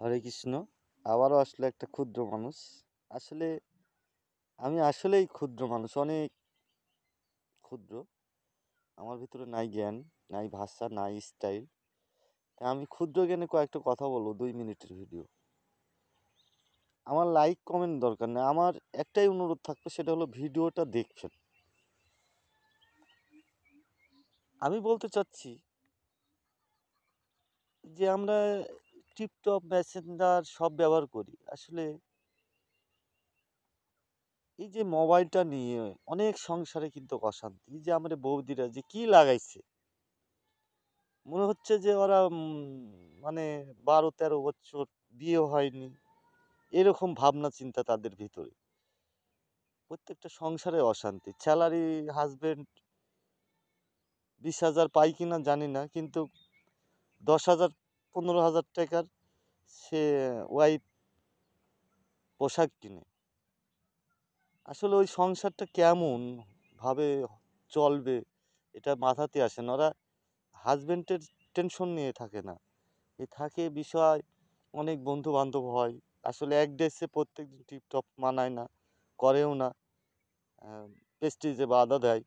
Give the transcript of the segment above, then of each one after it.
হরে কৃষ্ণ। আবারও আসলে একটা ক্ষুদ্র মানুষ। আসলে আমি আসলেই ক্ষুদ্র মানুষ, অনেক ক্ষুদ্র। আমার ভিতরে নাই জ্ঞান, নাই ভাষা, নাই স্টাইল। তাই আমি ক্ষুদ্র জ্ঞানে কয়েকটা কথা বলবো, 2 মিনিটের ভিডিও। আমার লাইক কমেন্ট দরকার নেই, আমার একটাই অনুরোধ থাকবে, সেটা হলো ভিডিওটা দেখবেন। আমি বলতে চাচ্ছি যে আমরা টিপটপ, মেসেঞ্জার সব ব্যবহার করি। আসলে এই যে মোবাইলটা নিয়ে অনেক সংসারে কিন্তু অশান্তি। এই যে আমাদের বৌদিরা যে কি লাগাইছে, মনে হচ্ছে যে ওরা মানে 12-13 বছর বিয়ে হয়নি, এরকম ভাবনা চিন্তা তাদের ভিতরে। প্রত্যেকটা সংসারে অশান্তি। স্যালারি হাজবেন্ড 20,000 পাই কিনা জানি না, কিন্তু 10,000 15,000 টাকার সে ওয়াইফ পোশাক কিনে। আসলে ওই সংসারটা কেমন ভাবে চলবে এটা মাথাতে আসে না। ওরা হাজবেন্ডের টেনশন নিয়ে থাকে না, এ থাকে বিষয় অনেক বন্ধু বান্ধব হয়। আসলে এক ড্রেসে প্রত্যেকদিন টিপটপ মানায় না, করেও না, প্রেস্টিজে বাধা দেয়।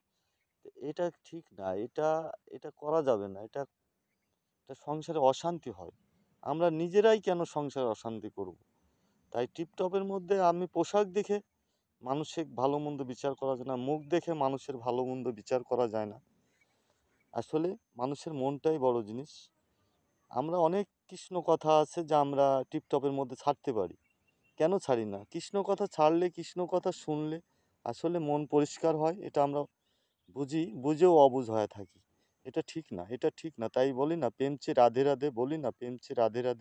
এটা ঠিক না, এটা এটা করা যাবে না। এটা এটা সংসারে অশান্তি হয়। আমরা নিজেরাই কেন সংসারে অশান্তি করব? তাই টিপটপের মধ্যে আমি পোশাক দেখে মানুষের ভালো মন্দ বিচার করা যায় না, মুখ দেখে মানুষের ভালো মন্দ বিচার করা যায় না। আসলে মানুষের মনটাই বড় জিনিস। আমরা অনেক কৃষ্ণ কথা আছে যা আমরা টিপটপের মধ্যে ছাড়তে পারি, কেন ছাড়ি না? কৃষ্ণ কথা ছাড়লে, কৃষ্ণ কথা শুনলে আসলে মন পরিষ্কার হয়। এটা আমরা বুঝি, বুঝেও অবুঝ হয়ে থাকি। এটা ঠিক না, এটা ঠিক না। তাই বলি না, প্রেম চেয়ে রাধে রাধে, বলি না, প্রেম চেয়ে রাধে রাধে।